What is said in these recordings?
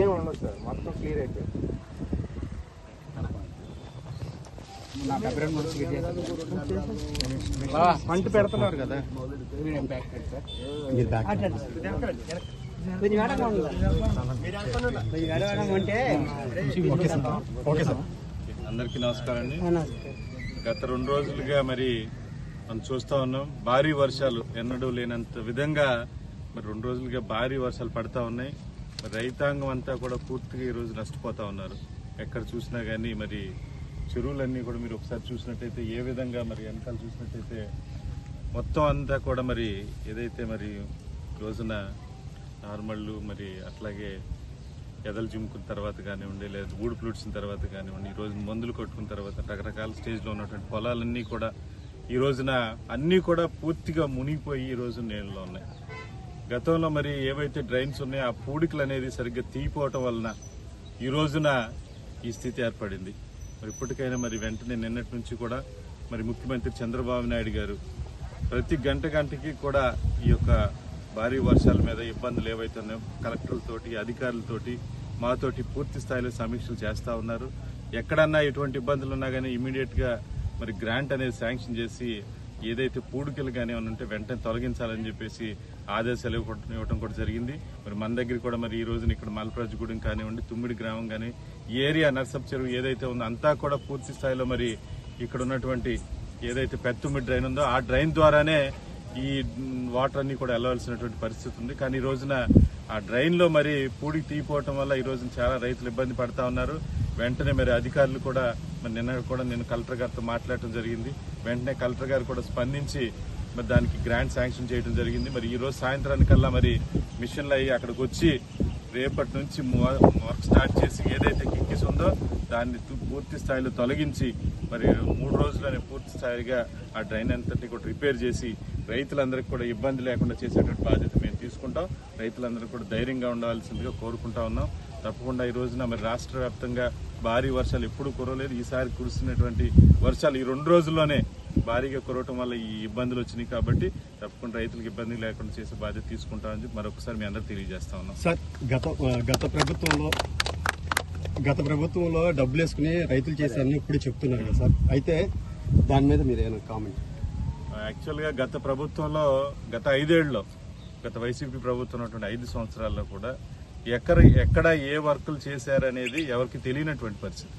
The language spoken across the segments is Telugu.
ఏం ఉండదు సార్, మొత్తం క్లియర్ అయిపోయింది. పంట పెడుతున్నారు కదా, అందరికీ నమస్కారం అండి. గత 2 రోజులుగా మరి మనం చూస్తా ఉన్నాం, భారీ వర్షాలు ఎన్నడూ లేనంత విధంగా మరి 2 రోజులుగా భారీ వర్షాలు పడతా ఉన్నాయి. మరి రైతాంగం అంతా కూడా పూర్తిగా ఈరోజు నష్టపోతా ఉన్నారు. ఎక్కడ చూసినా కానీ మరి చెరువులన్నీ కూడా మీరు ఒకసారి చూసినట్టయితే ఏ విధంగా మరి వెనకాల చూసినట్టయితే మొత్తం అంతా కూడా మరి ఏదైతే మరి రోజున నార్మళ్ళు మరి అట్లాగే ఎదలు జిమ్ముకున్న తర్వాత కానివ్వండి, లేదా ఊడు ప్లూడ్చిన తర్వాత కానివ్వండి, ఈ రోజు మందులు కొట్టుకున్న తర్వాత రకరకాల స్టేజ్లో ఉన్నటువంటి పొలాలన్నీ కూడా ఈ రోజున అన్నీ కూడా పూర్తిగా మునిగిపోయి ఈ రోజు నీళ్ళలో ఉన్నాయి. గతంలో మరి ఏవైతే డ్రైన్స్ ఉన్నాయో ఆ పూడికలు అనేది సరిగ్గా తీయిపోవటం వలన ఈ రోజున ఈ స్థితి ఏర్పడింది. మరి ఇప్పటికైనా మరి వెంటనే నిన్నటి నుంచి కూడా మరి ముఖ్యమంత్రి చంద్రబాబు నాయుడు గారు ప్రతి గంటకి కూడా ఈ యొక్క భారీ వర్షాల మీద ఇబ్బందులు ఏవైతే ఉన్నాయో కలెక్టర్లతోటి, అధికారులతోటి, మాతోటి పూర్తి స్థాయిలో సమీక్షలు చేస్తూ ఉన్నారు. ఎక్కడన్నా ఎటువంటి ఇబ్బందులు ఉన్నా కానీ ఇమీడియట్గా మరి గ్రాంట్ అనేది శాంక్షన్ చేసి ఏదైతే పూడికలు కానీ ఏమైనా ఉంటే వెంటనే తొలగించాలని చెప్పేసి ఆదేశాలు ఇవ్వడం కూడా జరిగింది. మరి మన దగ్గర కూడా మరి ఈ రోజున ఇక్కడ మల్పరాజుగూడెం కానివ్వండి, తుమ్మిడి గ్రామం కానీ ఈ ఏరియా నర్సప్ చెరువు ఏదైతే ఉందో అంతా కూడా పూర్తి స్థాయిలో మరి ఇక్కడ ఉన్నటువంటి ఏదైతే పెద్తుమ్మిడి డ్రైన్ ఉందో ఆ డ్రైన్ ద్వారానే ఈ వాటర్ అన్ని కూడా వెళ్ళవలసినటువంటి పరిస్థితి ఉంది. కానీ ఈ రోజున ఆ డ్రైన్ లో మరి పూడికి తీయిపోవటం వల్ల ఈ రోజున చాలా రైతులు ఇబ్బంది పడతా ఉన్నారు. వెంటనే మరి అధికారులు కూడా మరి నేను కలెక్టర్ గారితో మాట్లాడటం జరిగింది. వెంటనే కలెక్టర్ గారు కూడా స్పందించి మరి దానికి గ్రాంట్ శాంక్షన్ చేయడం జరిగింది. మరి ఈ రోజు సాయంత్రానికల్లా మరి మిషన్లు అయ్యి అక్కడికి వచ్చి రేపటి నుంచి వర్క్ స్టార్ట్ చేసి ఏదైతే కిక్కిస్ ఉందో దాన్ని పూర్తి స్థాయిలో తొలగించి మరి 3 రోజుల్లోనే పూర్తి స్థాయిగా ఆ డ్రైన్ అంతటి కూడా రిపేర్ చేసి రైతులందరికీ కూడా ఇబ్బంది లేకుండా చేసేటువంటి బాధ్యత మేము తీసుకుంటాం. రైతులందరూ కూడా ధైర్యంగా ఉండవలసిందిగా కోరుకుంటా ఉన్నాం. తప్పకుండా ఈ రోజున మరి రాష్ట్ర వ్యాప్తంగా భారీ వర్షాలు ఎప్పుడు కురవలేదు. ఈసారి కురుస్తున్నటువంటి వర్షాలు ఈ 2 రోజుల్లోనే భారీగా కురవటం వల్ల ఈ ఇబ్బందులు వచ్చినాయి. కాబట్టి తప్పకుండా రైతులకు ఇబ్బంది లేకుండా చేసే బాధ్యత తీసుకుంటామని చెప్పి మరొకసారి మీ అందరూ తెలియజేస్తా ఉన్నాం. సార్, గత ప్రభుత్వంలో డబ్బులు వేసుకుని రైతులు చేశారని ఇప్పుడు చెప్తున్నారు కదా సార్, అయితే దాని మీద మీరు ఏమైనా కామెంట్? యాక్చువల్గా గత ప్రభుత్వంలో గత 5 ఏళ్లలో గత వైసీపీ ప్రభుత్వం ఉన్నటువంటి 5 సంవత్సరాల్లో కూడా ఎక్కడ ఏ వర్కులు చేశారనేది ఎవరికి తెలియనటువంటి పరిస్థితి.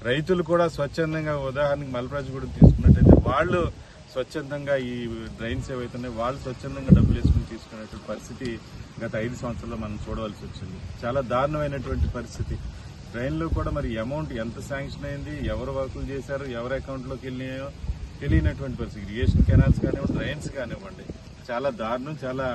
రైతులు కూడా స్వచ్ఛందంగా, ఉదాహరణకి మల్పరాజుగూడెం తీసుకున్నట్టయితే వాళ్ళు స్వచ్ఛందంగా ఈ డ్రైన్స్ ఏవైతున్నాయో వాళ్ళు స్వచ్ఛందంగా డబ్బులు వేసుకుని తీసుకునేటువంటి పరిస్థితి గత 5 సంవత్సరాల్లో మనం చూడవలసి వచ్చింది. చాలా దారుణమైనటువంటి పరిస్థితి. డ్రైన్లో కూడా మరి అమౌంట్ ఎంత శాంక్షన్ అయింది, ఎవరు వర్కులు చేశారు, ఎవరి అకౌంట్లోకి వెళ్ళినాయో తెలియనటువంటి పరిస్థితి. ఇరిగేషన్ కెనాల్స్ కానివ్వండి, డ్రైన్స్ కానివ్వండి, చాలా దారుణం. చాలా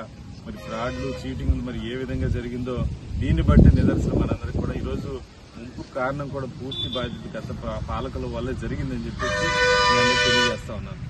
మరి ఫ్రాడ్లు, చీటింగ్లు మరి ఏ విధంగా జరిగిందో దీన్ని బట్టి నిదర్శనం మనందరికీ కూడా ఈరోజు ముంపు కారణం కూడా పూర్తి బాధ్యత గత పాలకుల వల్ల జరిగిందని చెప్పేసి నేను తెలియజేస్తా ఉన్నాను.